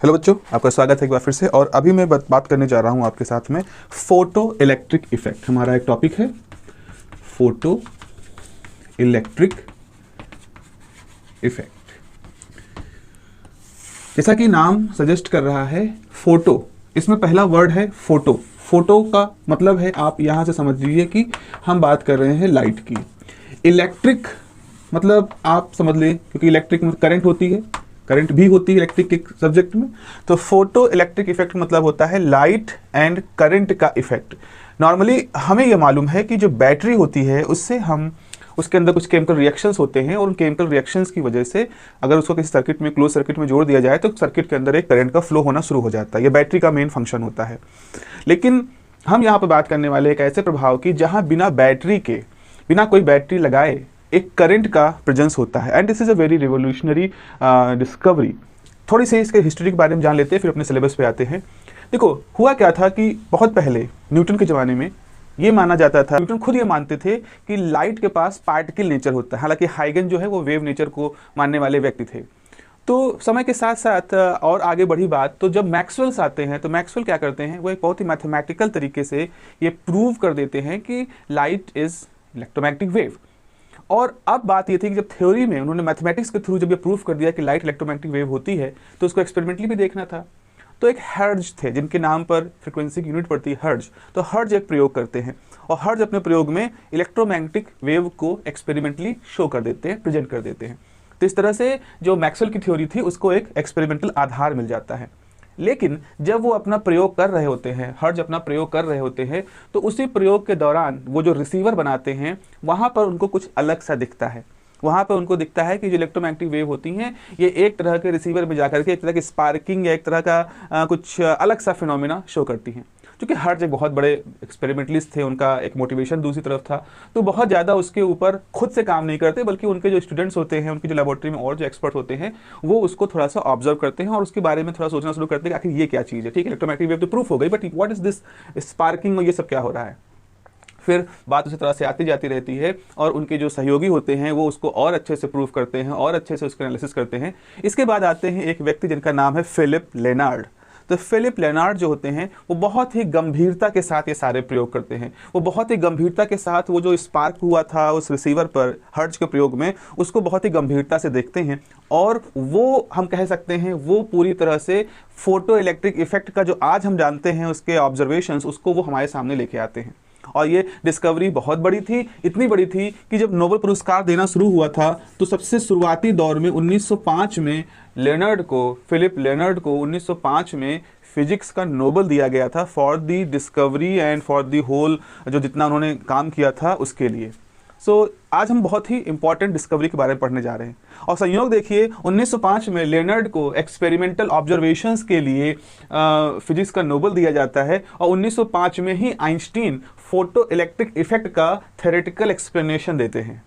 Hello बच्चों, आपका स्वागत है एक बार फिर से। और अभी मैं बात करने जा रहा हूं आपके साथ में फोटो इलेक्ट्रिक इफेक्ट। हमारा एक टॉपिक है फोटो इलेक्ट्रिक इफेक्ट। जैसा कि नाम सजेस्ट कर रहा है फोटो, इसमें पहला वर्ड है फोटो। फोटो का मतलब है, आप यहां से समझ लीजिए कि हम बात कर रहे हैं लाइट की। इलेक्ट्रिक मतलब आप समझ लें, क्योंकि इलेक्ट्रिक में करंट होती है, करंट भी होती है इलेक्ट्रिक के सब्जेक्ट में। तो फोटो इलेक्ट्रिक इफेक्ट मतलब होता है लाइट एंड करंट का इफेक्ट। नॉर्मली हमें यह मालूम है कि जो बैटरी होती है उससे हम उसके अंदर कुछ केमिकल रिएक्शंस होते हैं, और उन केमिकल रिएक्शंस की वजह से अगर उसको किसी सर्किट में, क्लोज सर्किट में जोड़ दिया जाए तो सर्किट के अंदर एक करंट का फ्लो होना शुरू हो जाता है। यह बैटरी का मेन फंक्शन होता है। लेकिन हम यहाँ पर बात करने वाले एक ऐसे प्रभाव की जहाँ बिना बैटरी के, बिना कोई बैटरी लगाए एक करंट का प्रेजेंस होता है। And this is a very revolutionary discovery. थोड़ी सी इसके हिस्ट्री के बारे में जान लेते हैं, फिर अपने सिलेबस पे आते हैं। देखो, हुआ क्या था कि बहुत पहले न्यूटन के ज़माने में ये माना जाता था, न्यूटन खुद ये मानते थे कि लाइट के पास पार्टिकल नेचर होता है। हालांकि हाइगन जो है वो वेव नेचर को मानने वाले व्यक्ति थे। तो समय के साथ साथ और आगे बढ़ी बात, तो जब मैक्सवेल्स आते हैं तो मैक्सवेल क्या करते हैं, वो एक बहुत ही मैथमेटिकल तरीके से ये प्रूव कर देते हैं कि लाइट इज इलेक्ट्रोमैग्नेटिक वेव। और अब बात ये थी कि जब थ्योरी में उन्होंने मैथमेटिक्स के थ्रू जब ये प्रूफ कर दिया कि लाइट इलेक्ट्रोमैग्नेटिक वेव होती है, तो उसको एक्सपेरिमेंटली भी देखना था। तो एक हर्ट्ज थे जिनके नाम पर फ्रीक्वेंसी की यूनिट पड़ती है हर्ट्ज। तो हर्ट्ज एक प्रयोग करते हैं और हर्ट्ज अपने प्रयोग में इलेक्ट्रोमैग्नेटिक वेव को एक्सपेरिमेंटली शो कर देते हैं, प्रेजेंट कर देते हैं। तो इस तरह से जो मैक्सवेल की थ्योरी थी उसको एक एक्सपेरिमेंटल आधार मिल जाता है। लेकिन जब वो अपना प्रयोग कर रहे होते हैं, हर्ट्ज अपना प्रयोग कर रहे होते हैं, तो उसी प्रयोग के दौरान वो जो रिसीवर बनाते हैं वहाँ पर उनको कुछ अलग सा दिखता है। वहाँ पर उनको दिखता है कि जो इलेक्ट्रोमैग्नेटिक वेव होती हैं ये एक तरह के रिसीवर में जाकर के एक तरह की स्पार्किंग या एक तरह का कुछ अलग सा फिनोमिना शो करती हैं। क्योंकि हर्ट्ज एक बहुत बड़े एक्सपेरिमेंटलिस्ट थे, उनका एक मोटिवेशन दूसरी तरफ था, तो बहुत ज़्यादा उसके ऊपर खुद से काम नहीं करते, बल्कि उनके जो स्टूडेंट्स होते हैं, उनकी जो लेबोरेटरी में और जो एक्सपर्ट होते हैं, वो उसको थोड़ा सा ऑब्जर्व करते हैं और उसके बारे में थोड़ा सोचना शुरू करते हैं कि आखिर ये क्या चीज़ है। ठीक है, इलेक्ट्रोमैग्नेटिक वेव तो प्रूफ हो गई, but what is this sparking और ये सब क्या हो रहा है। फिर बात उसी तरह से आती जाती रहती है और उनके जो सहयोगी होते हैं वो उसको और अच्छे से प्रूफ करते हैं और अच्छे से उसका एनालिसिस करते हैं। इसके बाद आते हैं एक व्यक्ति जिनका नाम है फिलिप लेनार्ड। तो फिलिप लेनार्ड जो होते हैं वो बहुत ही गंभीरता के साथ ये सारे प्रयोग करते हैं। वो बहुत ही गंभीरता के साथ वो जो स्पार्क हुआ था उस रिसीवर पर हर्ट्ज के प्रयोग में, उसको बहुत ही गंभीरता से देखते हैं। और वो हम कह सकते हैं वो पूरी तरह से फोटो इलेक्ट्रिक इफेक्ट का जो आज हम जानते हैं उसके ऑब्जर्वेशंस, उसको वो हमारे सामने लेके आते हैं। और ये डिस्कवरी बहुत बड़ी थी, इतनी बड़ी थी कि जब नोबेल पुरस्कार देना शुरू हुआ था तो सबसे शुरुआती दौर में 1905 में फिलिप लेनार्ड को 1905 में फिजिक्स का नोबेल दिया गया था for the discovery and for the whole, जो जितना उन्होंने काम किया था उसके लिए। आज हम बहुत ही इंपॉर्टेंट डिस्कवरी के बारे में पढ़ने जा रहे हैं। और संयोग देखिए, 1905 में लेनार्ड को एक्सपेरिमेंटल ऑब्जर्वेशंस के लिए फिजिक्स का नोबेल दिया जाता है, और 1905 में ही आइंस्टीन फोटो इलेक्ट्रिक इफेक्ट का थ्योरेटिकल एक्सप्लेनेशन देते हैं।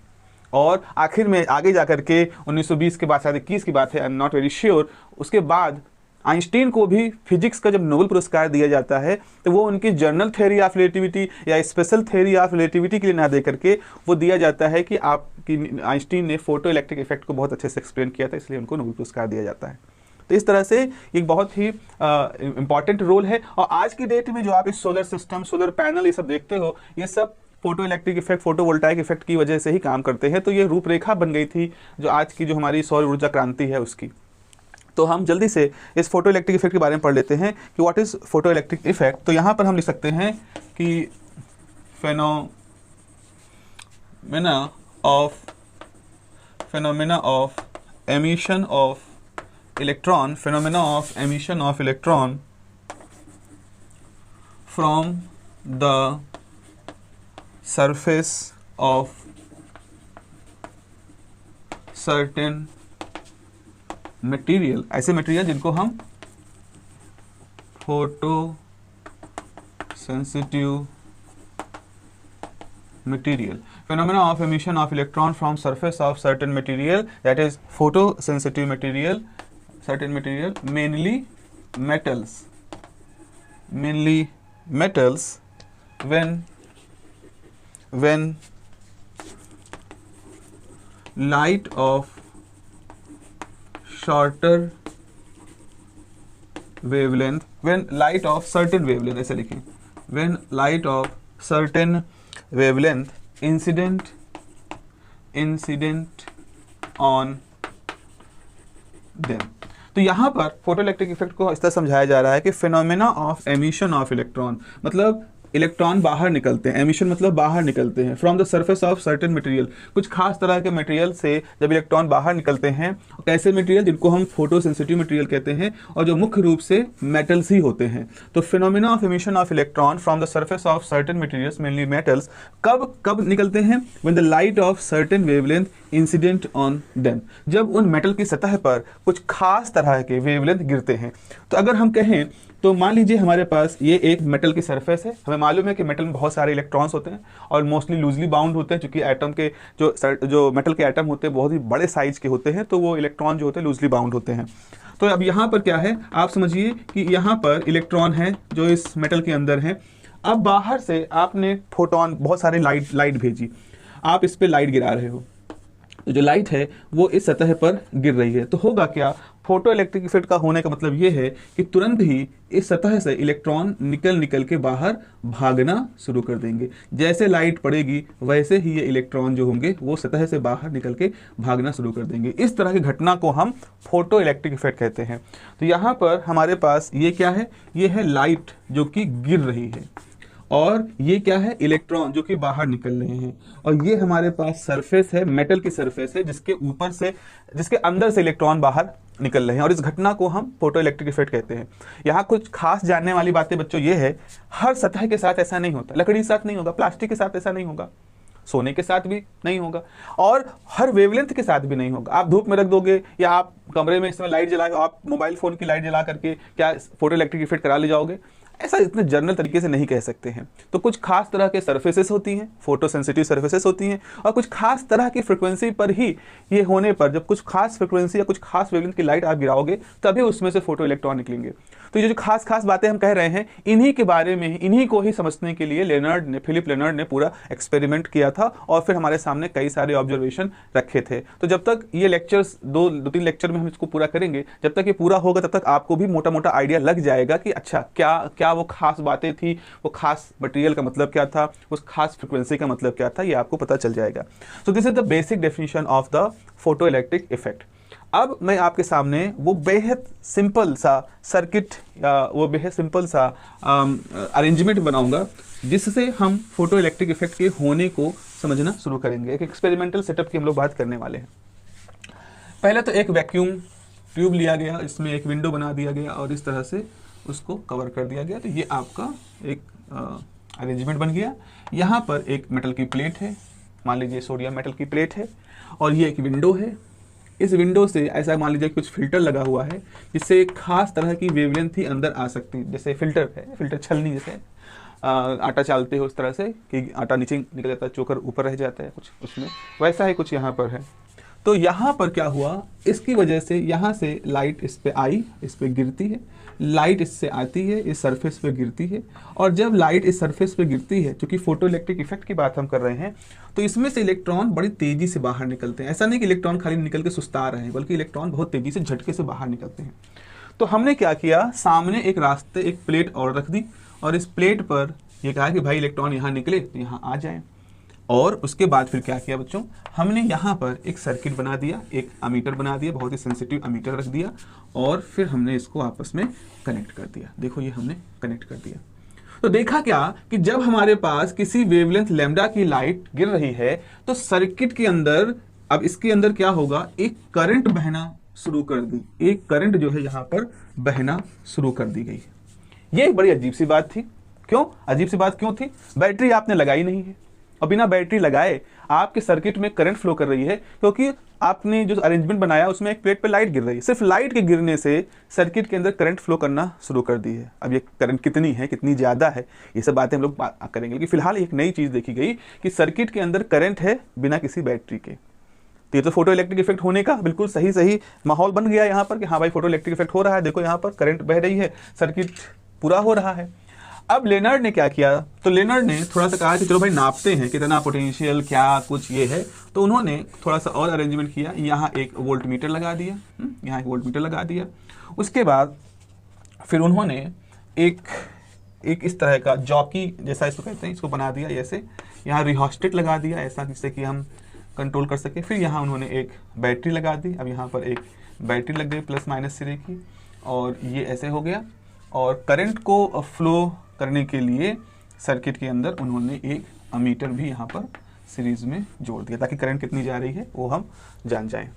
और आखिर में आगे जाकर के 1920 के बाद, शायद 21 की बात है, I am not very sure, उसके बाद आइंस्टीन को भी फिजिक्स का जब नोबेल पुरस्कार दिया जाता है तो वो उनकी जनरल थ्योरी ऑफ रिलेटिविटी या स्पेशल थ्योरी ऑफ रिलेटिविटी के लिए ना दे करके वो दिया जाता है कि आपकी आइंस्टीन ने फोटो इलेक्ट्रिक इफेक्ट को बहुत अच्छे से एक्सप्लेन किया था, इसलिए उनको नोबेल पुरस्कार दिया जाता है। तो इस तरह से एक बहुत ही इंपॉर्टेंट रोल है। और आज की डेट में जो आप इस सोलर सिस्टम, सोलर पैनल ये सब देखते हो, ये सब photo electric effect, photovoltaic effect की वजह से ही काम करते हैं। तो ये रूपरेखा बन गई थी जो आज की जो हमारी सौर ऊर्जा क्रांति है उसकी। तो हम जल्दी से इस फोटो इलेक्ट्रिक इफेक्ट के बारे में पढ़ लेते हैं कि what is photo electric effect. तो यहाँ पर हम लिख सकते हैं कि phenomena of emission of electron from the surface of certain material, ऐसे मटेरियल जिनको हम photo sensitive material, phenomena of emission of electron from surface of certain material, that is photosensitive material, certain material, mainly metals, when light of shorter wavelength, when light of certain wavelength, ऐसे लिखें, when light of certain wavelength incident on them। तो यहाँ पर photoelectric effect को इस तरह समझाया जा रहा है कि phenomena of emission of electron, मतलब इलेक्ट्रॉन बाहर निकलते हैं, एमिशन मतलब बाहर निकलते हैं, from the surface of certain material, कुछ खास तरह के मटेरियल से जब इलेक्ट्रॉन बाहर निकलते हैं, कैसे मटेरियल जिनको हम फोटो सेंसिटिव मटेरियल कहते हैं और जो मुख्य रूप से मेटल्स ही होते हैं। तो phenomena of emission of electron from the surface of certain materials mainly metals कब निकलते हैं? When the light of certain wavelength incident on them, जब उन मेटल की सतह पर कुछ खास तरह के वेवलेंथ गिरते हैं। तो अगर हम कहें तो मान लीजिए हमारे पास ये एक मेटल की सरफेस है, हमें मालूम है कि मेटल में बहुत सारे इलेक्ट्रॉन्स होते हैं और मोस्टली लूजली बाउंड होते हैं, क्योंकि एटम के जो मेटल के एटम होते हैं बहुत ही बड़े साइज के होते हैं, तो वो इलेक्ट्रॉन जो होते हैं लूजली बाउंड होते हैं। तो अब यहाँ पर क्या है, आप समझिए कि यहाँ पर इलेक्ट्रॉन है जो इस मेटल के अंदर है। अब बाहर से आपने फोटोन, बहुत सारे लाइट भेजी, आप इस पर लाइट गिरा रहे हो, तो जो लाइट है वो इस सतह पर गिर रही है। तो होगा क्या, फोटो इलेक्ट्रिक इफेक्ट का होने का मतलब ये है कि तुरंत ही इस सतह से इलेक्ट्रॉन निकल के बाहर भागना शुरू कर देंगे। जैसे लाइट पड़ेगी वैसे ही ये इलेक्ट्रॉन जो होंगे वो सतह से बाहर निकल के भागना शुरू कर देंगे। इस तरह की घटना को हम फोटो इलेक्ट्रिक इफेक्ट कहते हैं। तो यहाँ पर हमारे पास ये क्या है, ये है लाइट जो कि गिर रही है, और ये क्या है, इलेक्ट्रॉन जो कि बाहर निकल रहे हैं, और ये हमारे पास सरफेस है, मेटल की सरफेस है जिसके ऊपर से, जिसके अंदर से इलेक्ट्रॉन बाहर निकल रहे हैं, और इस घटना को हम फोटो इलेक्ट्रिक इफेक्ट कहते हैं। यहाँ कुछ खास जानने वाली बातें बच्चों ये है, हर सतह के साथ ऐसा नहीं होता, लकड़ी के साथ नहीं होगा, प्लास्टिक के साथ ऐसा नहीं होगा, सोने के साथ भी नहीं होगा, और हर वेवलेंथ के साथ भी नहीं होगा। आप धूप में रख दोगे या आप कमरे में इस समय लाइट जला, आप मोबाइल फोन की लाइट जला करके क्या फोटो इलेक्ट्रिक इफेक्ट करा ले जाओगे? ऐसा इतने जनरल तरीके से नहीं कह सकते हैं। तो कुछ खास तरह के सरफेसेस होती हैं, फोटो सेंसिटिव सरफेसेस होती हैं, और कुछ खास तरह की फ्रिक्वेंसी पर ही ये होने पर, जब कुछ खास फ्रिक्वेंसी या कुछ खास वेवलेंथ की लाइट आप गिराओगे तभी उसमें से फोटो इलेक्ट्रॉन निकलेंगे। तो ये जो खास बातें हम कह रहे हैं, इन्हीं के बारे में ही, इन्हीं को ही समझने के लिए फिलिप लेनर्ड ने पूरा एक्सपेरिमेंट किया था, और फिर हमारे सामने कई सारे ऑब्जर्वेशन रखे थे। तो जब तक ये लेक्चर्स दो तीन लेक्चर में हम इसको पूरा करेंगे, जब तक ये पूरा होगा तब तक आपको भी मोटा मोटा आइडिया लग जाएगा कि अच्छा क्या वो खास बातें थी, वो खास मटेरियल का मतलब क्या था, उस खास फ्रिक्वेंसी का मतलब क्या था, ये आपको पता चल जाएगा। So this is the basic definition of the photo electric effect. अब मैं आपके सामने वो बेहद सिंपल सा सर्किट या वो बेहद सिंपल सा अरेंजमेंट बनाऊंगा जिससे हम फोटो इलेक्ट्रिक इफेक्ट के होने को समझना शुरू करेंगे। एक एक्सपेरिमेंटल सेटअप की हम लोग बात करने वाले हैं। पहले तो एक वैक्यूम ट्यूब लिया गया, इसमें एक विंडो बना दिया गया और इस तरह से उसको कवर कर दिया गया। तो ये आपका एक अरेंजमेंट बन गया। यहाँ पर एक मेटल की प्लेट है, मान लीजिए सोडियम मेटल की प्लेट है, और ये एक विंडो है। इस विंडो से ऐसा मान लीजिए कुछ फिल्टर लगा हुआ है जिससे एक खास तरह की वेवलेंथ ही अंदर आ सकती है। जैसे फिल्टर है, फिल्टर छलनी, जैसे आटा चालते हो उस तरह से कि आटा नीचे निकल जाता है, चोकर ऊपर रह जाता है, कुछ उसमें वैसा ही कुछ यहाँ पर है। तो यहाँ पर क्या हुआ, इसकी वजह से यहाँ से लाइट इस पे आई, इस पे गिरती है, लाइट इससे आती है, इस सरफेस पे गिरती है, और जब लाइट इस सरफेस पे गिरती है, क्योंकि फोटो इलेक्ट्रिक इफेक्ट की बात हम कर रहे हैं, तो इसमें से इलेक्ट्रॉन बड़ी तेजी से बाहर निकलते हैं। ऐसा नहीं कि इलेक्ट्रॉन खाली निकल के सुस्ता रहे हैं, बल्कि इलेक्ट्रॉन बहुत तेजी से झटके से बाहर निकलते हैं। तो हमने क्या किया, सामने एक रास्ते, एक प्लेट और रख दी, और इस प्लेट पर यह कहा कि भाई इलेक्ट्रॉन यहाँ निकले तो यहाँ आ जाए। और उसके बाद फिर क्या किया बच्चों, हमने यहाँ पर एक सर्किट बना दिया, एक अमीटर बना दिया, बहुत ही सेंसिटिव अमीटर रख दिया, और फिर हमने इसको आपस में कनेक्ट कर दिया। देखो ये हमने कनेक्ट कर दिया। तो देखा क्या कि जब हमारे पास किसी वेवलेंथ लैम्डा की लाइट गिर रही है तो सर्किट के अंदर, अब इसके अंदर क्या होगा, एक करंट बहना शुरू कर दी, एक करंट जो है यहाँ पर बहना शुरू कर दी गई। ये एक बड़ी अजीब सी बात थी। क्यों अजीब सी बात क्यों थी? बैटरी आपने लगाई नहीं है, और बिना बैटरी लगाए आपके सर्किट में करंट फ्लो कर रही है, क्योंकि आपने जो अरेंजमेंट बनाया उसमें एक प्लेट पे लाइट गिर रही है। सिर्फ लाइट के गिरने से सर्किट के अंदर करंट फ्लो करना शुरू कर दी है। अब ये करंट कितनी है, कितनी ज़्यादा है, ये सब बातें हम लोग करेंगे, लेकिन फिलहाल एक नई चीज़ देखी गई कि सर्किट के अंदर करंट है बिना किसी बैटरी के। तो ये तो फोटो इलेक्ट्रिक इफेक्ट होने का बिल्कुल सही माहौल बन गया यहाँ पर कि हाँ भाई फोटो इलेक्ट्रिक इफेक्ट हो रहा है, देखो यहाँ पर करंट बह रही है, सर्किट पूरा हो रहा है। अब लेनर्ड ने क्या किया, तो लेनर्ड ने थोड़ा सा कहा कि चलो भाई नापते हैं कितना पोटेंशियल, क्या कुछ ये है। तो उन्होंने थोड़ा सा और अरेंजमेंट किया, यहाँ एक वोल्टमीटर लगा दिया, यहाँ एक वोल्टमीटर लगा दिया। उसके बाद फिर उन्होंने एक इस तरह का जॉकी जैसा इसको कहते हैं, इसको बना दिया ऐसे, यहाँ रिहोस्टेट लगा दिया ऐसा, जिससे कि हम कंट्रोल कर सके। फिर यहाँ उन्होंने एक बैटरी लगा दी, अब यहाँ पर एक बैटरी लग गई प्लस माइनस सिरे की, और ये ऐसे हो गया। और करंट को फ्लो करने के लिए सर्किट के अंदर उन्होंने एक अमीटर भी यहाँ पर सीरीज में जोड़ दिया, ताकि करंट कितनी जा रही है वो हम जान जाएं।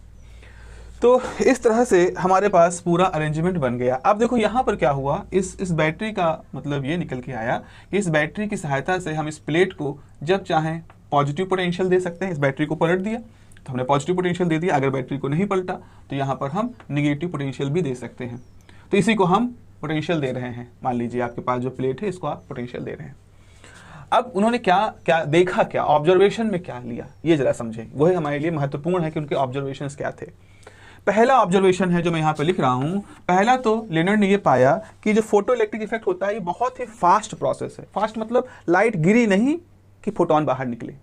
तो इस तरह से हमारे पास पूरा अरेंजमेंट बन गया। अब देखो यहाँ पर क्या हुआ, इस बैटरी का मतलब ये निकल के आया कि इस बैटरी की सहायता से हम इस प्लेट को जब चाहें पॉजिटिव पोटेंशियल दे सकते हैं। इस बैटरी को पलट दिया तो हमने पॉजिटिव पोटेंशियल दे दिया, अगर बैटरी को नहीं पलटा तो यहाँ पर हम निगेटिव पोटेंशियल भी दे सकते हैं। तो इसी को हम पोटेंशियल दे रहे हैं। मान लीजिए आपके पास जो प्लेट है, इसको आप पोटेंशियल दे रहे हैं। अब उन्होंने क्या देखा, क्या ऑब्जर्वेशन में क्या लिया, ये जरा समझें। वही हमारे लिए महत्वपूर्ण है कि उनके ऑब्जर्वेशंस क्या थे। पहला ऑब्जर्वेशन है जो मैं यहाँ पे लिख रहा हूँ, पहला तो लेनर्ड ने ये पाया कि जो फोटो इलेक्ट्रिक इफेक्ट होता है ये बहुत ही फास्ट प्रोसेस है। फास्ट मतलब लाइट गिरी नहीं कि फोटोन बाहर निकले,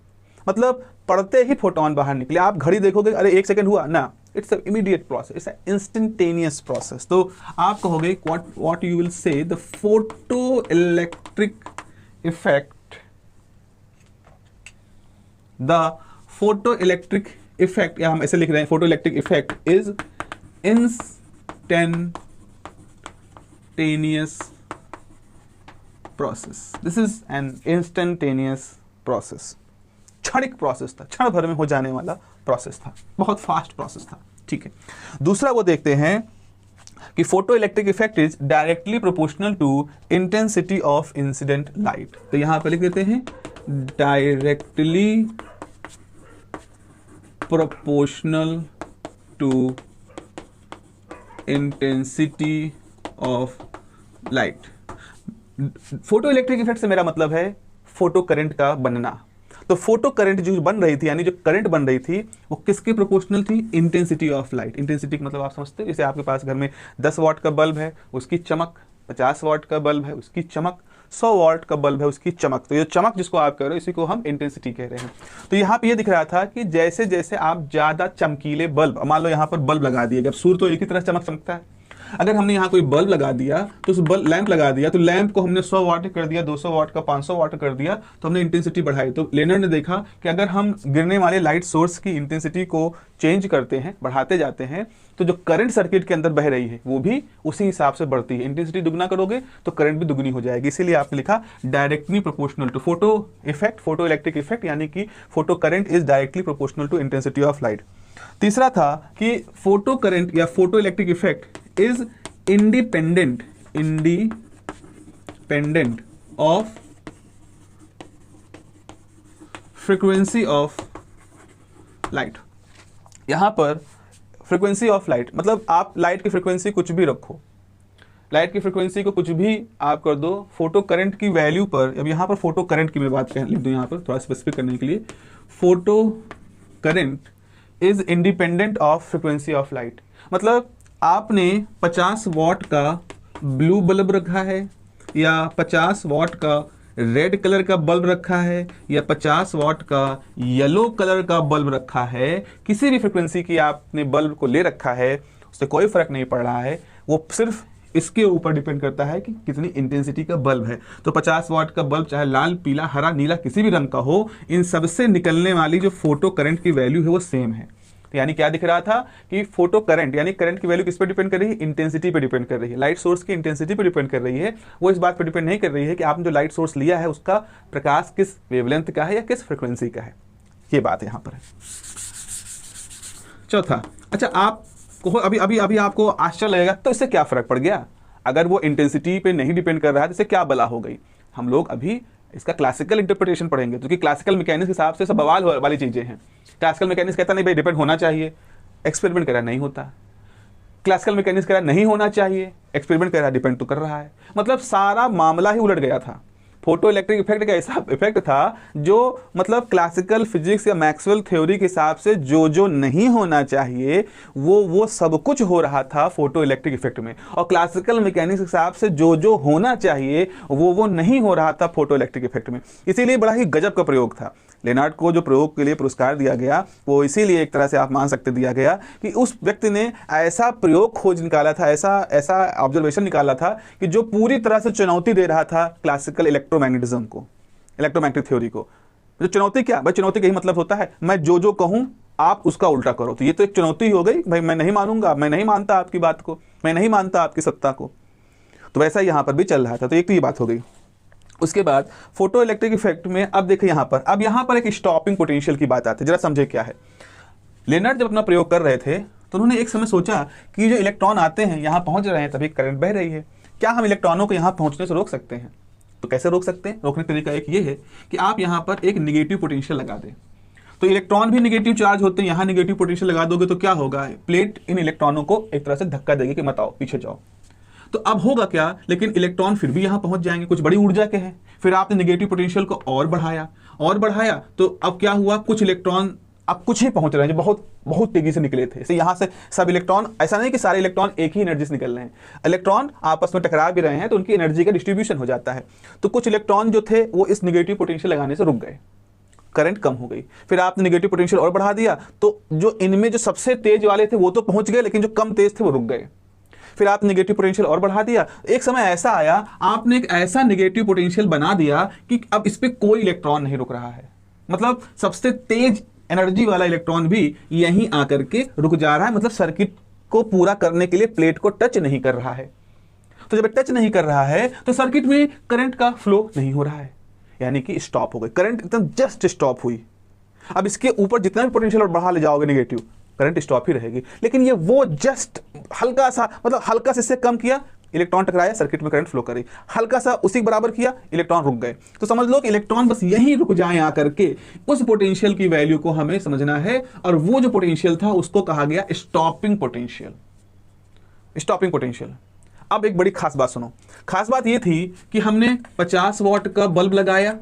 मतलब पढ़ते ही फोटोन बाहर निकले। आप घड़ी देखोगे, अरे 1 सेकंड हुआ ना, it's a immediate process, it's a instantaneous process. तो आप कहोगे what you will say, the photo electric effect, the photo electric effect, या हम ऐसे लिख रहे हैं, photo electric effect is instantaneous process. This is an instantaneous process. क्षणिक प्रोसेस था, क्षण भर में हो जाने वाला प्रोसेस था, बहुत फास्ट प्रोसेस था। ठीक है, दूसरा वो देखते हैं कि photo electric effect is directly proportional to intensity of incident light. तो यहां पर लिख देते हैं directly proportional to intensity of light। Photo electric effect से मेरा मतलब है फोटो करंट का बनना। तो फोटो करंट जो बन रही थी, यानी जो करंट बन रही थी, वो किसके प्रोपोर्शनल थी, इंटेंसिटी ऑफ लाइट। इंटेंसिटी मतलब आप समझते हैं, जैसे आपके पास घर में 10 वाट का बल्ब है, उसकी चमक, 50 वाट का बल्ब है, उसकी चमक, 100 वाट का बल्ब है, उसकी चमक। तो ये चमक जिसको आप कह रहे हो, इसी को हम इंटेंसिटी कह रहे हैं। तो यहाँ पे ये दिख रहा था कि जैसे जैसे आप ज्यादा चमकीले बल्ब, मान लो यहाँ पर बल्ब लगा दिए, जब सूर्य तो एक ही तरह चमकता है, अगर हमने यहाँ कोई बल्ब लगा दिया तो उस बल्ब लैंप लगा दिया, तो लैंप को हमने 100 वाट कर दिया, 200 वाट का, 500 वाट कर दिया, तो हमने इंटेंसिटी बढ़ाई। तो लेनर्ड ने देखा कि अगर हम गिरने वाले लाइट सोर्स की इंटेंसिटी को चेंज करते हैं, बढ़ाते जाते हैं, तो जो करंट सर्किट के अंदर बह रही है वो भी उसी हिसाब से बढ़ती है। इंटेंसिटी दुगना करोगे तो करंट भी दुगनी हो जाएगी। इसीलिए आपने लिखा directly proportional to photo effect, photo electric effect, यानी कि photo current is directly proportional to intensity of light. तीसरा था कि फोटो करंट या photo electric effect is independent of frequency of light. यहां पर फ्रीक्वेंसी ऑफ लाइट मतलब आप लाइट की फ्रीक्वेंसी कुछ भी रखो, लाइट की फ्रीक्वेंसी को कुछ भी आप कर दो, फोटो करंट की वैल्यू पर, अब यहां पर फोटो करंट की मैं बात लिख दूं यहां पर थोड़ा स्पेसिफिक करने के लिए, photo current is independent of frequency of light. मतलब आपने 50 वाट का ब्लू बल्ब रखा है, या 50 वाट का रेड कलर का बल्ब रखा है, या 50 वाट का येलो कलर का बल्ब रखा है, किसी भी फ्रीक्वेंसी की आपने बल्ब को ले रखा है, उससे कोई फर्क नहीं पड़ रहा है, वो सिर्फ इसके ऊपर डिपेंड करता है कि कितनी इंटेंसिटी का बल्ब है। तो 50 वाट का बल्ब चाहे लाल, पीला, हरा, नीला किसी भी रंग का हो, इन सबसे निकलने वाली जो फोटो करंट की वैल्यू है वो सेम है। तो यानी क्या दिख रहा था कि फोटो करंट यानी करंट की वैल्यू किस पे डिपेंड कर रही है, इंटेंसिटी पे डिपेंड कर रही है, लाइट सोर्स की इंटेंसिटी पे डिपेंड कर रही है। वो इस बात पे डिपेंड नहीं कर रही है कि आपने जो लाइट सोर्स लिया है उसका प्रकाश किस वेवलेंथ का है या किस फ्रीक्वेंसी का है। ये बात यहां पर है। चौथा, अच्छा आपको अभी आपको आश्चर्य लगेगा, तो इससे क्या फर्क पड़ गया, अगर वो इंटेंसिटी पे नहीं डिपेंड कर रहा है तो इससे क्या बला हो गई। हम लोग अभी इसका क्लासिकल इंटरप्रिटेशन पढ़ेंगे, क्योंकि क्लासिकल मैकेनिक्स के हिसाब से सब बवाल वाली चीजें हैं। क्लासिकल मैकेनिक्स कहता नहीं भाई डिपेंड होना चाहिए, एक्सपेरिमेंट करा नहीं होता। क्लासिकल मैकेनिक्स करा नहीं होना चाहिए, एक्सपेरिमेंट करा डिपेंड तो कर रहा है। मतलब सारा मामला ही उलट गया था। फोटो इलेक्ट्रिक इफेक्ट का ऐसा इफेक्ट था जो मतलब क्लासिकल फिजिक्स या मैक्सवेल थ्योरी के हिसाब से जो नहीं होना चाहिए वो सब कुछ हो रहा था फोटो इलेक्ट्रिक इफेक्ट में, और क्लासिकल मैकेनिक्स के हिसाब से जो होना चाहिए वो नहीं हो रहा था फोटो इलेक्ट्रिक इफेक्ट में। इसीलिए बड़ा ही गजब का प्रयोग था। लेनार्ड को जो प्रयोग के लिए पुरस्कार दिया गया वो इसीलिए एक तरह से आप मान सकते दिया गया कि उस व्यक्ति ने ऐसा प्रयोग खोज निकाला था, ऐसा ऑब्जर्वेशन निकाला था कि जो पूरी तरह से चुनौती दे रहा था क्लासिकल इलेक्ट्रोमैग्नेटिज्म को, इलेक्ट्रोमैग्नेटिक थ्योरी को। जो चुनौती क्या भाई, चुनौती का ही मतलब होता है मैं जो कहूँ आप उसका उल्टा करो, तो ये तो एक चुनौती ही हो गई भाई, मैं नहीं मानूंगा, मैं नहीं मानता आपकी बात को, मैं नहीं मानता आपकी सत्ता को। तो वैसा यहाँ पर भी चल रहा था। तो एक तो ये बात हो गई। उसके बाद फोटो इलेक्ट्रिक इफेक्ट में अब देखिए यहाँ पर एक स्टॉपिंग पोटेंशियल की बात आती है, जरा समझे क्या है। लेनार्ड जब अपना प्रयोग कर रहे थे तो उन्होंने एक समय सोचा कि जो इलेक्ट्रॉन आते हैं यहाँ पहुंच रहे हैं, तभी करंट बह रही है, क्या हम इलेक्ट्रॉनों को यहाँ पहुंचने से रोक सकते हैं? तो कैसे रोक सकते हैं? रोकने का तरीका एक ये है कि आप यहाँ पर एक निगेटिव पोटेंशियल लगा दें। तो इलेक्ट्रॉन भी निगेटिव चार्ज होते हैं, यहाँ निगेटिव पोटेंशियल लगा दोगे तो क्या होगा, प्लेट इन इलेक्ट्रॉनों को एक तरह से धक्का देगी कि मत आओ, पीछे जाओ। तो अब होगा क्या, लेकिन इलेक्ट्रॉन फिर भी यहाँ पहुंच जाएंगे, कुछ बड़ी ऊर्जा के हैं। फिर आपने निगेटिव पोटेंशियल को और बढ़ाया तो अब क्या हुआ, कुछ इलेक्ट्रॉन अब कुछ ही पहुंच रहे हैं जो बहुत तेजी से निकले थे। यहाँ से सब इलेक्ट्रॉन, ऐसा नहीं कि सारे इलेक्ट्रॉन एक ही एनर्जी से निकल रहे हैं, इलेक्ट्रॉन आपस में टकरा भी रहे हैं तो उनकी एनर्जी का डिस्ट्रीब्यूशन हो जाता है। तो कुछ इलेक्ट्रॉन जो थे वो इस निगेटिव पोटेंशियल लगाने से रुक गए, करंट कम हो गई। फिर आपने निगेटिव पोटेंशियल और बढ़ा दिया तो जो इनमें जो सबसे तेज वाले थे वो तो पहुंच गए, लेकिन जो कम तेज थे वो रुक गए। फिर आपने निगेटिव पोटेंशियल और बढ़ा दिया, एक समय ऐसा आया आपने एक ऐसा निगेटिव पोटेंशियल बना दिया कि अब इस पे कोई इलेक्ट्रॉन नहीं रुक रहा है, मतलब सबसे तेज एनर्जी वाला इलेक्ट्रॉन भी यहीं आकर के रुक जा रहा है, मतलब सर्किट को पूरा करने के लिए प्लेट को टच नहीं कर रहा है। तो जब टच नहीं कर रहा है तो सर्किट में करंट का फ्लो नहीं हो रहा है, यानी कि स्टॉप हो गई, करंट एकदम जस्ट स्टॉप हुई। अब इसके ऊपर जितना भी पोटेंशियल और बढ़ा ले जाओगे निगेटिव, करंट स्टॉप ही रहेगी। लेकिन ये वो जस्ट हल्का सा, मतलब हल्का से इससे कम किया, इलेक्ट्रॉन टकराया, सर्किट में करंट फ्लो करी, हल्का सा उसी बराबर किया, इलेक्ट्रॉन रुक गए। तो समझ लो कि इलेक्ट्रॉन बस यहीं रुक जाए आकर के, उस पोटेंशियल की वैल्यू को हमें समझना है, और वो जो पोटेंशियल था उसको कहा गया स्टॉपिंग पोटेंशियल। Stopping potential. अब एक बड़ी खास बात सुनो, खास बात ये थी कि हमने 50 वाट का बल्ब लगाया,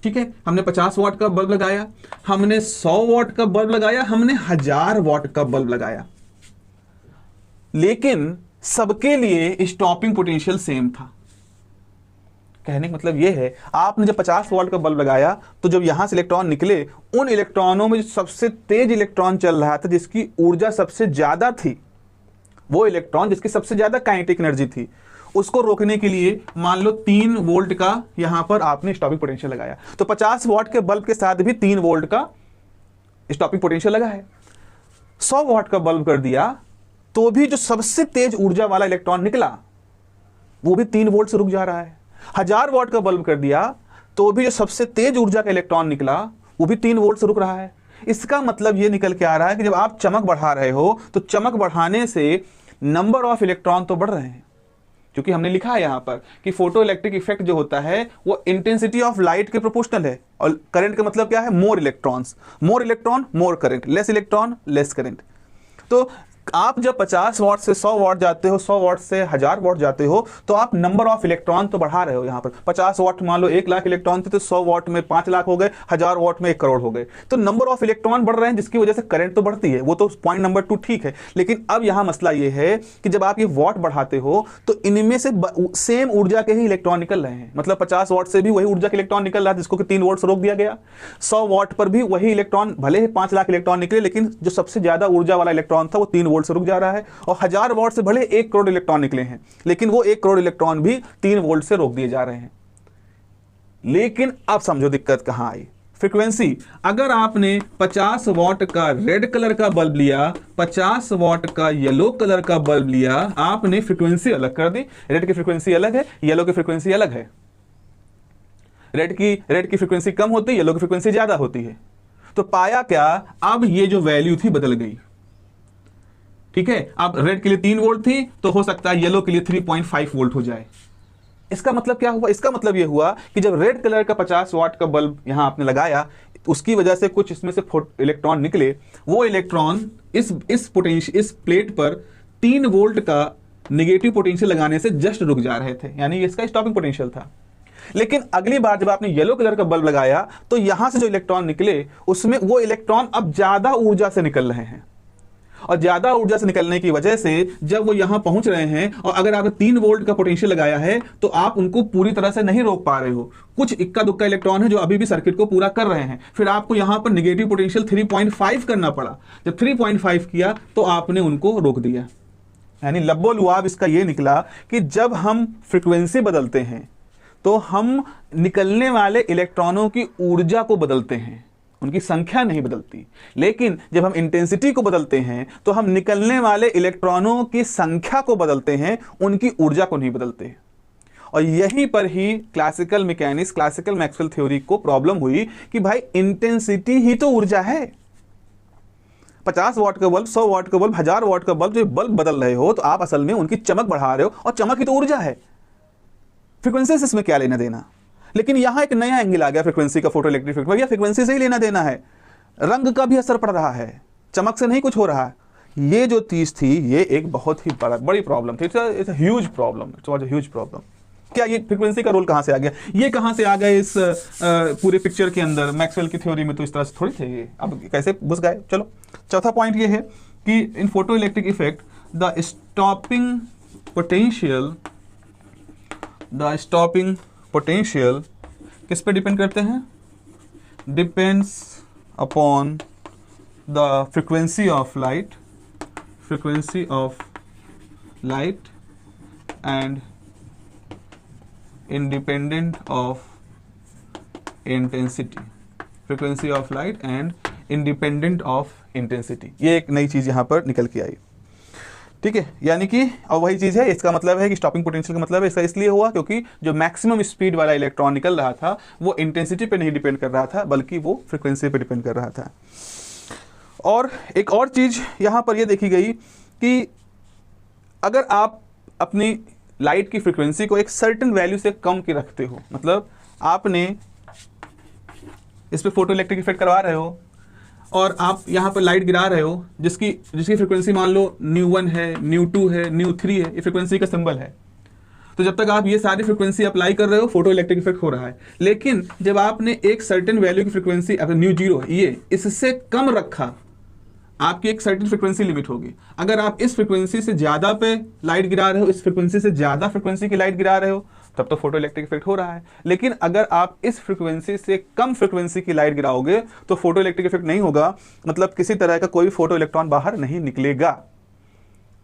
ठीक है, हमने 50 वाट का बल्ब लगाया, हमने 100 वाट का बल्ब लगाया, हमने 1000 वाट का बल्ब लगाया, लेकिन सबके लिए स्टॉपिंग पोटेंशियल सेम था। कहने का मतलब यह है, आपने जब 50 वाट का बल्ब लगाया तो जब यहां से इलेक्ट्रॉन निकले, उन इलेक्ट्रॉनों में जो सबसे तेज इलेक्ट्रॉन चल रहा था, जिसकी ऊर्जा सबसे ज्यादा थी, वो इलेक्ट्रॉन जिसकी सबसे ज्यादा काइनेटिक एनर्जी थी, उसको रोकने के लिए मान लो 3 वोल्ट का यहां पर आपने स्टॉपिंग पोटेंशियल लगाया। तो 50 वाट के बल्ब के साथ भी 3 वोल्ट का स्टॉपिंग पोटेंशियल लगा है। 100 वाट का बल्ब कर दिया तो भी जो सबसे तेज ऊर्जा वाला इलेक्ट्रॉन निकला वो भी 3 वोल्ट से रुक जा रहा है। 1000 वाट का बल्ब कर दिया तो भी जो सबसे तेज ऊर्जा का इलेक्ट्रॉन निकला वो भी 3 वोल्ट से रुक रहा है। इसका मतलब ये निकल के आ रहा है कि जब आप चमक बढ़ा रहे हो तो चमक बढ़ाने से नंबर ऑफ इलेक्ट्रॉन तो बढ़ रहे हैं, क्योंकि हमने लिखा है यहां पर कि फोटो इलेक्ट्रिक इफेक्ट जो होता है वो इंटेंसिटी ऑफ लाइट के प्रोपोर्शनल है, और करंट का मतलब क्या है, मोर इलेक्ट्रॉन मोर current, less electron less current. तो आप जब 50 वाट से 100 वाट जाते हो, 100 वाट से 1000 वाट जाते हो, तो आप नंबर ऑफ इलेक्ट्रॉन तो बढ़ा रहे हो। यहाँ पर 50 वाट मान लो 1 लाख इलेक्ट्रॉन थे, तो 100 वाट में 5 लाख हो गए, 1000 वाट में 1 करोड़ हो गए। तो नंबर ऑफ इलेक्ट्रॉन बढ़ रहे हैं, जिसकी वजह से करंट तो बढ़ती है, वो तो पॉइंट नंबर 2 ठीक है। लेकिन अब यहाँ मसला ये है कि जब आप ये वाट बढ़ाते हो तो इनमें से सेम ऊर्जा के ही इलेक्ट्रॉन निकल रहे हैं, मतलब 50 वाट से भी वही ऊर्जा के इलेक्ट्रॉन निकल रहा है, जिसको कि 3 वोल्ट से रोक दिया गया। 100 वाट पर भी वही इलेक्ट्रॉन, भले ही 5 लाख इलेक्ट्रॉन निकले, लेकिन जो सबसे ज्यादा ऊर्जा वाला इलेक्ट्रॉन था वो 3 वोल्ट से रुक जा रहा है। और 1000 वाट से भले 1 करोड़ इलेक्ट्रॉन निकले हैं, लेकिन वो 1 करोड़ इलेक्ट्रॉन भी 3 वोल्ट से रोक दिए जा रहे हैं। लेकिन अब समझो दिक्कत कहां आई, फ्रीक्वेंसी। अगर आपने 50 वाट का रेड कलर का बल्ब लिया, 50 वाट का येलो कलर का बल्ब लिया, आपने फ्रीक्वेंसी अलग कर दी। रेड की फ्रीक्वेंसी अलग है, येलो की फ्रीक्वेंसी अलग है। रेड की फ्रीक्वेंसी कम होती है, येलो की फ्रीक्वेंसी ज्यादा होती है। तो पाया क्या, अब ये जो वैल्यू थी बदल गई, ठीक है। अब रेड के लिए 3 वोल्ट थी, तो हो सकता है येलो के लिए 3.5 वोल्ट हो जाए। इसका मतलब क्या हुआ, इसका मतलब यह हुआ कि जब रेड कलर का 50 वाट का बल्ब यहां आपने लगाया, उसकी वजह से कुछ इसमें से इलेक्ट्रॉन निकले, वो इलेक्ट्रॉन इस प्लेट पर 3 वोल्ट का नेगेटिव पोटेंशियल लगाने से जस्ट रुक जा रहे थे, यानी इसका स्टॉपिंग पोटेंशियल था। लेकिन अगली बार जब आपने येलो कलर का बल्ब लगाया तो यहां से जो इलेक्ट्रॉन निकले, उसमें वो इलेक्ट्रॉन अब ज्यादा ऊर्जा से निकल रहे हैं। और ज्यादा ऊर्जा से निकलने की वजह से जब वो यहां पहुंच रहे हैं और अगर आपने 3 वोल्ट का पोटेंशियल लगाया है तो आप उनको पूरी तरह से नहीं रोक पा रहे हो। कुछ इक्का दुक्का इलेक्ट्रॉन है जो अभी भी सर्किट को पूरा कर रहे हैं, फिर आपको यहां पर निगेटिव पोटेंशियल 3.5 करना पड़ा। जब 3.5 किया तो आपने उनको रोक दिया। यानी लब्बो लुआब इसका यह निकला कि जब हम फ्रीक्वेंसी बदलते हैं तो हम निकलने वाले इलेक्ट्रॉनों की ऊर्जा को बदलते हैं, उनकी संख्या नहीं बदलती। लेकिन जब हम इंटेंसिटी को बदलते हैं तो हम निकलने वाले इलेक्ट्रॉनों की संख्या को बदलते हैं, उनकी ऊर्जा को नहीं बदलते। और यहीं पर ही classical mechanics, classical Maxwell theory को प्रॉब्लम हुई कि भाई इंटेंसिटी ही तो ऊर्जा है। 50 वाट का बल्ब, 100 वाट का बल्ब, 1000 वाट का बल्ब, जो बल्ब बदल रहे हो तो आप असल में उनकी चमक बढ़ा रहे हो, और चमक ही तो ऊर्जा है। फ्रीक्वेंसी से इसमें क्या लेना देना। लेकिन यहां एक नया एंगल आ गया फ्रीक्वेंसी का, फोटो इलेक्ट्रिक इफेक्ट। भैया फ्रीक्वेंसी से ही लेना देना है, रंग का भी असर पड़ रहा है, चमक से नहीं कुछ हो रहा है। ये जो चीज थी ये एक बहुत ही बड़ी प्रॉब्लम थी। It's a huge problem, it's was a huge problem. क्या ये फ्रीक्वेंसी का रोल कहां से आ गया, ये कहां से आ गए इस पूरे पिक्चर के अंदर। मैक्सवेल की थ्योरी में तो इस तरह से थोड़ी थे ये, अब कैसे घुस गए। चलो चौथा पॉइंट ये है कि in photo electric effect the stopping potential किस पे डिपेंड करते हैं, depends upon the frequency of light and independent of intensity. Frequency of light and independent of intensity, ये एक नई चीज यहां पर निकल के आई। ठीक है, यानी कि और वही चीज है, इसका मतलब है कि स्टॉपिंग पोटेंशियल का मतलब है इसका इसलिए हुआ क्योंकि जो मैक्सिमम स्पीड वाला इलेक्ट्रॉन निकल रहा था वो इंटेंसिटी पे नहीं डिपेंड कर रहा था, बल्कि वो फ्रीक्वेंसी पे डिपेंड कर रहा था। और एक और चीज यहां पर ये देखी गई कि अगर आप अपनी लाइट की फ्रीक्वेंसी को एक सर्टेन वैल्यू से कम की रखते हो, मतलब आपने इस पे फोटो इलेक्ट्रिक इफेक्ट करवा रहे हो और आप यहाँ पर लाइट गिरा रहे हो जिसकी फ्रीक्वेंसी मान लो ν1 है, ν2 है, ν3 है, ये फ्रीक्वेंसी का सिंबल है। तो जब तक आप ये सारी फ्रीक्वेंसी अप्लाई कर रहे हो फोटो इलेक्ट्रिक इफेक्ट हो रहा है। लेकिन जब आपने एक सर्टेन वैल्यू की फ्रीक्वेंसी ν0 ये इससे कम रखा, आपकी एक सर्टेन फ्रीक्वेंसी लिमिट होगी। अगर आप इस फ्रीक्वेंसी से ज्यादा पे लाइट गिरा रहे हो, इस फ्रीक्वेंसी से ज्यादा फ्रीक्वेंसी की लाइट गिरा रहे हो, तब तो फोटो इलेक्ट्रिक इफेक्ट हो रहा है। लेकिन अगर आप इस फ्रीक्वेंसी से कम फ्रीक्वेंसी की लाइट गिराओगे तो फोटो इलेक्ट्रिक इफेक्ट नहीं होगा, मतलब किसी तरह का कोई फोटो इलेक्ट्रॉन बाहर नहीं निकलेगा।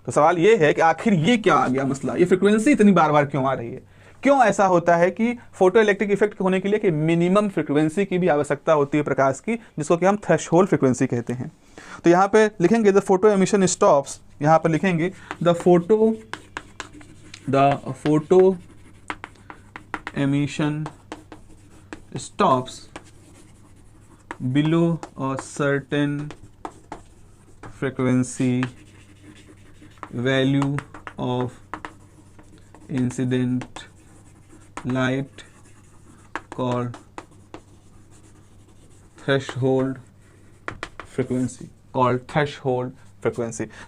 तो सवाल यह है कि आखिर ये क्या आ गया मसला, ये फ्रीक्वेंसी इतनी बार बार क्यों आ रही है। क्यों ऐसा होता है कि फोटो इलेक्ट्रिक इफेक्ट होने के लिए कि मिनिमम फ्रीक्वेंसी की भी आवश्यकता होती है प्रकाश की, जिसको कि हम थ्रेशोल्ड फ्रीक्वेंसी कहते हैं। तो यहाँ पे लिखेंगे द फोटो एमिशन स्टॉप्स, यहाँ पर लिखेंगे the photo emission stops below a certain frequency value of incident light called threshold frequency,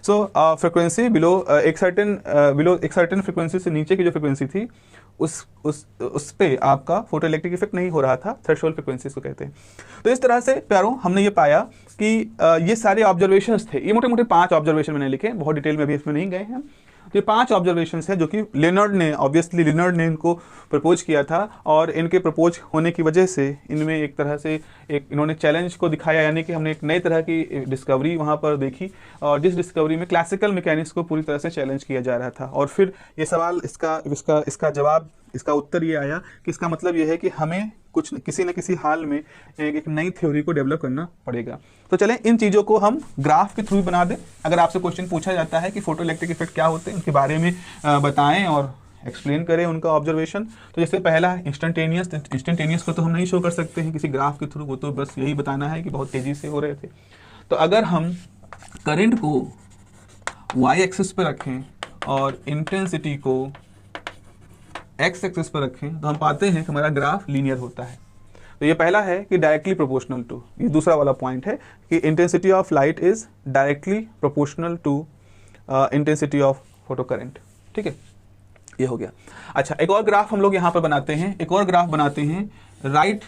so frequency below एक certain frequency से नीचे की जो frequency थी उस पे आपका फोटो इलेक्ट्रिक इफेक्ट नहीं हो रहा था, थ्रेशोल्ड फ्रीक्वेंसी को कहते हैं। तो इस तरह से प्यारों हमने ये पाया कि ये सारे ऑब्जर्वेशंस थे, ये मोटे मोटे 5 ऑब्जर्वेशन मैंने लिखे, बहुत डिटेल में अभी इसमें नहीं गए हैं। ये 5 ऑब्जर्वेशंस हैं जो कि लिनर्ड ने इनको प्रपोज किया था, और इनके प्रपोज होने की वजह से इनमें एक तरह से इन्होंने चैलेंज को दिखाया, यानी कि हमने एक नई तरह की डिस्कवरी वहाँ पर देखी, और जिस डिस्कवरी में क्लासिकल मैकेनिक्स को पूरी तरह से चैलेंज किया जा रहा था। और फिर ये सवाल इसका जवाब, इसका उत्तर ये आया कि इसका मतलब ये है कि हमें किसी न किसी हाल में एक नई थ्योरी को डेवलप करना पड़ेगा। तो चलें इन चीज़ों को हम ग्राफ के थ्रू बना दें। अगर आपसे क्वेश्चन पूछा जाता है कि फोटो इलेक्ट्रिक इफेक्ट क्या होते हैं, उनके बारे में बताएं और एक्सप्लेन करें उनका ऑब्जर्वेशन। तो जैसे पहला इंस्टेंटेनियस को तो हम नहीं शो कर सकते हैं किसी ग्राफ के थ्रू, वो तो बस यही बताना है कि बहुत तेज़ी से हो रहे थे। तो अगर हम करंट को वाई एक्सिस पर रखें और इंटेंसिटी को एक्स एक्सिस पर रखें तो हम पाते हैं कि हमारा ग्राफ लीनियर होता है। तो ये पहला है कि डायरेक्टली प्रोपोर्शनल टू, ये दूसरा वाला पॉइंट है कि intensity of light is directly proportional to intensity of photo current. ठीक है, ये हो गया। अच्छा, एक और ग्राफ हम लोग यहाँ पर बनाते हैं, राइट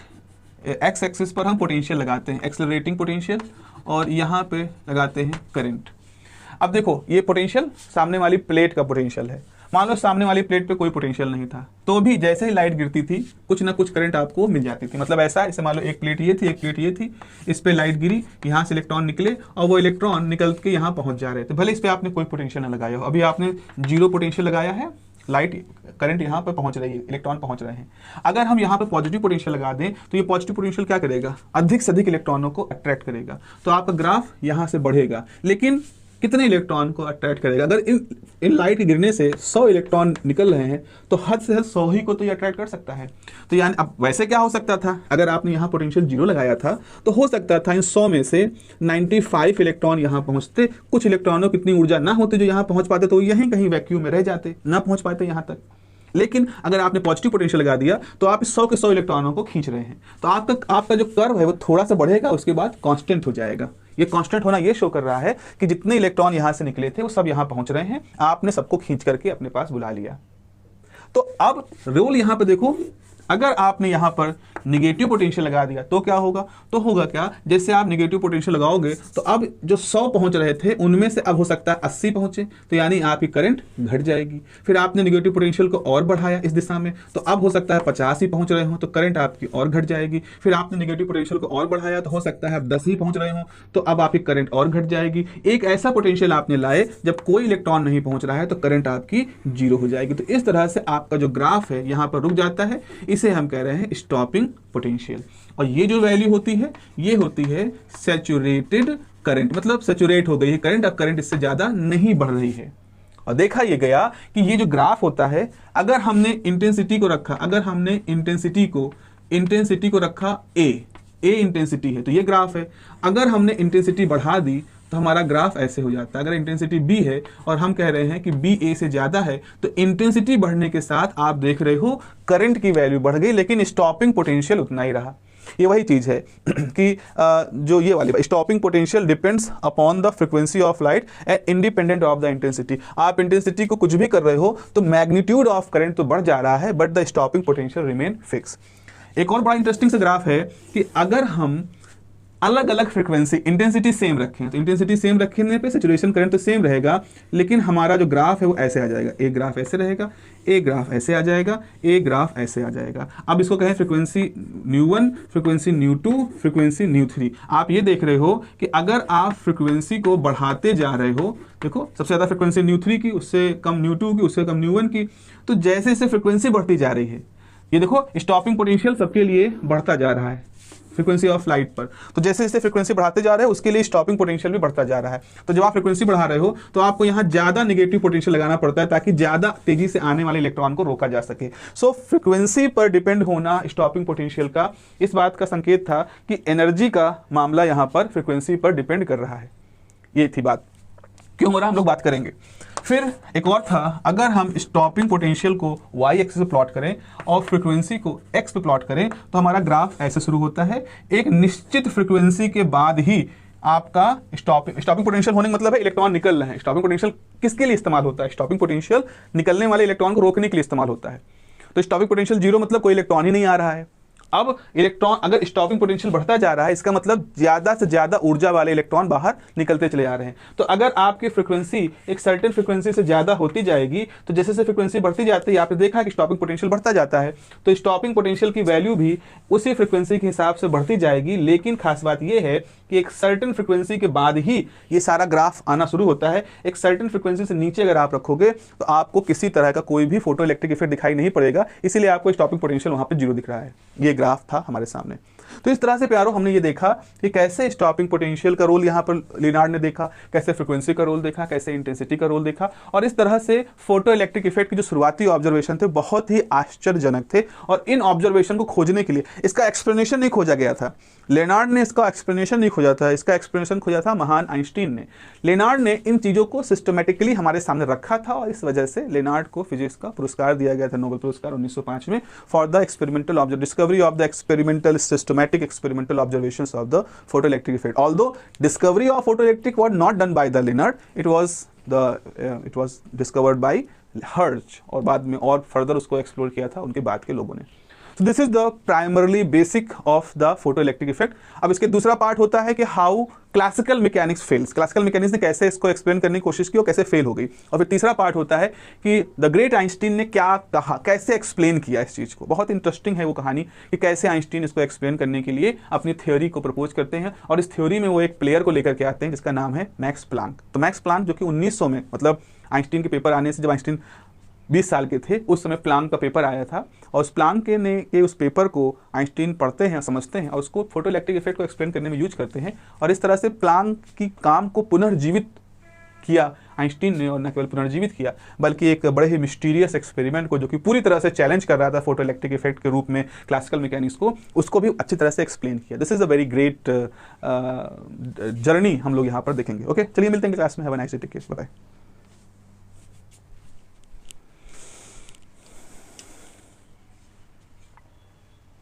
एक्स एक्सिस पर हम पोटेंशियल लगाते हैं, एक्सेलरेटिंग पोटेंशियल, और यहाँ पे लगाते हैं करंट। अब देखो ये पोटेंशियल सामने वाली प्लेट का पोटेंशियल है, मान लो सामने वाली प्लेट पे कोई पोटेंशियल नहीं था, तो भी जैसे ही लाइट गिरती थी कुछ ना कुछ करंट आपको मिल जाती थी। मतलब ऐसा, इसे मान लो एक प्लेट ये थी, एक प्लेट ये थी, इस पे लाइट गिरी, यहाँ से इलेक्ट्रॉन निकले और वो इलेक्ट्रॉन निकल के यहाँ पहुंच जा रहे थे, भले इस पे आपने कोई पोटेंशियल ना लगाया हो। अभी आपने 0 पोटेंशियल लगाया है, लाइट करंट यहाँ पर पहुंच रही है, इलेक्ट्रॉन पहुंच रहे हैं। अगर हम यहाँ पे पॉजिटिव पोटेंशियल लगा दें तो ये पॉजिटिव पोटेंशियल क्या करेगा, अधिक से अधिक इलेक्ट्रॉनों को अट्रैक्ट करेगा, तो आपका ग्राफ यहाँ से बढ़ेगा। लेकिन कितने इलेक्ट्रॉन को अट्रैक्ट करेगा? अगर इन लाइट के गिरने से 100 इलेक्ट्रॉन निकल रहे हैं तो हद से हद 100 ही को तो ये अट्रैक्ट कर सकता है। तो यानी अब वैसे क्या हो सकता था, अगर आपने यहाँ पोटेंशियल 0 लगाया था तो हो सकता था इन 100 में से 95 इलेक्ट्रॉन यहाँ पहुँचते, कुछ इलेक्ट्रॉनों की इतनी ऊर्जा ना होती जो यहाँ पहुँच पाते, तो यहीं कहीं वैक्यूम में रह जाते, ना पहुँच पाते यहाँ तक। लेकिन अगर आपने पॉजिटिव पोटेंशियल लगा दिया तो आप 100 के 100 इलेक्ट्रॉनों को खींच रहे हैं, तो आपका जो कर्व है वो थोड़ा सा बढ़ेगा, उसके बाद कांस्टेंट हो जाएगा। ये कांस्टेंट होना ये शो कर रहा है कि जितने इलेक्ट्रॉन यहां से निकले थे वो सब यहां पहुंच रहे हैं, आपने सबको खींच करके अपने पास बुला लिया। तो अब रोल यहां पर देखो, अगर आपने यहां पर निगेटिव पोटेंशियल लगा दिया तो क्या होगा, तो होगा क्या, जैसे आप निगेटिव पोटेंशियल लगाओगे तो अब जो 100 पहुंच रहे थे उनमें से अब हो सकता है 80 पहुंचे, तो यानी आपकी करंट घट जाएगी। फिर आपने निगेटिव पोटेंशियल को और बढ़ाया इस दिशा में, तो अब हो सकता है 50 ही पहुंच रहे हो, तो करंट आपकी और घट जाएगी। फिर आपने निगेटिव पोटेंशियल को और बढ़ाया तो हो सकता है अब 10 ही पहुंच रहे हो, तो अब आपकी करंट और घट जाएगी। एक ऐसा पोटेंशियल आपने लाए जब कोई इलेक्ट्रॉन नहीं पहुंच रहा है तो करंट आपकी 0 हो जाएगी। तो इस तरह से आपका जो ग्राफ है यहाँ पर रुक जाता है, इसे हम कह रहे हैं स्टॉपिंग पोटेंशियल। और ये जो वैल्यू होती है ये होती है सैचुरेटेड करंट, मतलब सैचुरेट हो गई है करंट, अब करंट इससे ज्यादा नहीं बढ़ रही है। और देखा ये गया कि ये जो ग्राफ होता है, अगर हमने इंटेंसिटी को रखा, अगर हमने इंटेंसिटी को रखा ए इंटेंसिटी है तो ये ग्राफ है। अगर हमने इंटेंसिटी बढ़ा दी तो हमारा ग्राफ ऐसे हो जाता है। अगर इंटेंसिटी बी है और हम कह रहे हैं कि बी ए से ज्यादा है, तो इंटेंसिटी बढ़ने के साथ आप देख रहे हो करंट की वैल्यू बढ़ गई, लेकिन स्टॉपिंग पोटेंशियल उतना ही रहा। ये वही चीज है कि जो ये वाली stopping potential depends upon the frequency of light and independent of the intensity. आप इंटेंसिटी को कुछ भी कर रहे हो तो मैग्नीट्यूड ऑफ करंट तो बढ़ जा रहा है, but the stopping potential remain fix. एक और बड़ा इंटरेस्टिंग सा ग्राफ है कि अगर हम अलग अलग फ्रीक्वेंसी इंटेंसिटी सेम रखें, तो इंटेंसिटी सेम रखने पे सैचुरेशन करंट तो सेम रहेगा, लेकिन हमारा जो ग्राफ है वो ऐसे आ जाएगा। एक ग्राफ ऐसे रहेगा, एक ग्राफ ऐसे आ जाएगा, एक ग्राफ ऐसे आ जाएगा। अब इसको कहें फ्रीक्वेंसी न्यू1, फ्रीक्वेंसी न्यू2, फ्रीक्वेंसी न्यू3। आप ये देख रहे हो कि अगर आप फ्रीक्वेंसी को बढ़ाते जा रहे हो, देखो सबसे ज्यादा फ्रीक्वेंसी न्यू3 की, उससे कम न्यू2 की, उससे कम न्यू1 की, तो जैसे जैसे फ्रीक्वेंसी बढ़ती जा रही है, ये देखो स्टॉपिंग पोटेंशियल सबके लिए बढ़ता जा रहा है फ्रीक्वेंसी ऑफ लाइट पर। तो जैसे जैसे फ्रीक्वेंसी बढ़ाते जा रहे हैं उसके लिए स्टॉपिंग पोटेंशियल भी बढ़ता जा रहा है। तो जब आप फ्रीक्वेंसी बढ़ा रहे हो तो आपको यहाँ ज्यादा नेगेटिव पोटेंशियल लगाना पड़ता है ताकि ज्यादा तेजी से आने वाले इलेक्ट्रॉन को रोका जा सके। सो फ्रीक्वेंसी पर डिपेंड होना स्टॉपिंग पोटेंशियल का इस बात का संकेत था कि एनर्जी का मामला यहाँ पर फ्रीक्वेंसी पर डिपेंड कर रहा है। ये थी बात, क्यों हो रहा है हम लोग बात करेंगे। फिर एक और था, अगर हम स्टॉपिंग पोटेंशियल को y एक्सिस पे प्लॉट करें और फ्रीक्वेंसी को x पे प्लॉट करें तो हमारा ग्राफ ऐसे शुरू होता है। एक निश्चित फ्रीक्वेंसी के बाद ही आपका स्टॉपिंग पोटेंशियल होने का मतलब है इलेक्ट्रॉन निकल रहे हैं। स्टॉपिंग पोटेंशियल किसके लिए इस्तेमाल होता है? स्टॉपिंग पोटेंशियल निकलने वाले इलेक्ट्रॉन को रोकने के लिए इस्तेमाल होता है। तो स्टॉपिंग पोटेंशियल 0 मतलब कोई इलेक्ट्रॉन ही नहीं आ रहा है। अब इलेक्ट्रॉन अगर स्टॉपिंग पोटेंशियल बढ़ता जा रहा है, इसका मतलब ज्यादा से ज्यादा ऊर्जा वाले इलेक्ट्रॉन बाहर निकलते चले जा रहे हैं। तो अगर आपकी फ्रीक्वेंसी एक सर्टेन फ्रीक्वेंसी से ज्यादा होती जाएगी तो जैसे जैसे फ्रीक्वेंसी बढ़ती जाती है, आपने देखा कि स्टॉपिंग पोटेंशियल बढ़ता जाता है, तो स्टॉपिंग पोटेंशियल की वैल्यू भी उसी फ्रीक्वेंसी के हिसाब से बढ़ती जाएगी। लेकिन खास बात यह है कि एक सर्टेन फ्रीक्वेंसी के बाद ही ये सारा ग्राफ आना शुरू होता है। एक सर्टेन फ्रीक्वेंसी से नीचे अगर आप रखोगे तो आपको किसी तरह का कोई भी फोटो इलेक्ट्रिक इफेक्ट दिखाई नहीं पड़ेगा, इसीलिए आपको स्टॉपिंग पोटेंशियल वहां पे 0 दिख रहा है। ये ग्राफ था हमारे सामने। तो इस तरह से प्यारो हमने ये देखा कि कैसे स्टॉपिंग पोटेंशियल का रोल यहाँ पर लिनार्ड ने देखा, कैसे फ्रीक्वेंसी का रोल देखा, कैसे इंटेंसिटी का रोल देखा, और इस तरह से फोटो इलेक्ट्रिक इफेक्ट के जो शुरुआती ऑब्जर्वेशन थे बहुत ही आश्चर्यजनक थे। और इन ऑब्जर्वेशन को खोजने के लिए इसका एक्सप्लेनेशन नहीं खोजा गया था, लेनार्ड ने इसका एक्सप्लेनेशन नहीं खोजा था, इसका एक्सप्लेनेशन खोजा था महान आइंस्टीन ने। लेनार्ड ने इन चीजों को सिस्टमेटिकली हमारे सामने रखा था और इस वजह से लेनार्ड को फिजिक्स का पुरस्कार दिया गया था, नोबेल पुरस्कार 1905 में, for the experimental discovery of the experimental systematic experimental observations of the photoelectric effect. Although discovery of photoelectric was not done by the Leonard, it was discovered by Hertz, और बाद में और फर्दर उसको explore किया था उनके बाद के लोगों ने। So this is the primarily basic of the photoelectric effect. अब इसके दूसरा पार्ट होता है कि how classical mechanics fails, classical mechanics ने कैसे इसको एक्सप्लेन करने की कोशिश की और कैसे फेल हो गई। और फिर तीसरा पार्ट होता है कि द ग्रेट आइंस्टीन ने क्या कहा, कैसे एक्सप्लेन किया इस चीज़ को। बहुत इंटरेस्टिंग है वो कहानी कि कैसे आइंस्टीन इसको एक्सप्लेन करने के लिए अपनी थ्योरी को प्रपोज करते हैं, और इस थ्योरी में वो एक प्लेयर को लेकर के आते हैं जिसका नाम है मैक्स प्लांक। तो मैक्स प्लांक जो कि 1900 में, मतलब आइंस्टीन के पेपर आने से जब आइंस्टीन 20 साल के थे उस समय प्लांक का पेपर आया था, और उस प्लांक के उस पेपर को आइंस्टीन पढ़ते हैं, समझते हैं और उसको फोटोइलेक्ट्रिक इफेक्ट को एक्सप्लेन करने में यूज करते हैं। और इस तरह से प्लांक की काम को पुनर्जीवित किया आइंस्टीन ने, और न केवल पुनर्जीवित किया बल्कि एक बड़े ही मिस्टीरियस एक्सपेरिमेंट को जो कि पूरी तरह से चैलेंज कर रहा था फोटोइलेक्ट्रिक इफेक्ट के रूप में क्लासिकल मैकेनिक्स को, उसको भी अच्छी तरह से एक्सप्लेन किया। This is a very great journey हम लोग यहाँ पर देखेंगे। ओके, चलिए मिलते हैं क्लास में। Have a nice day, take care, bye.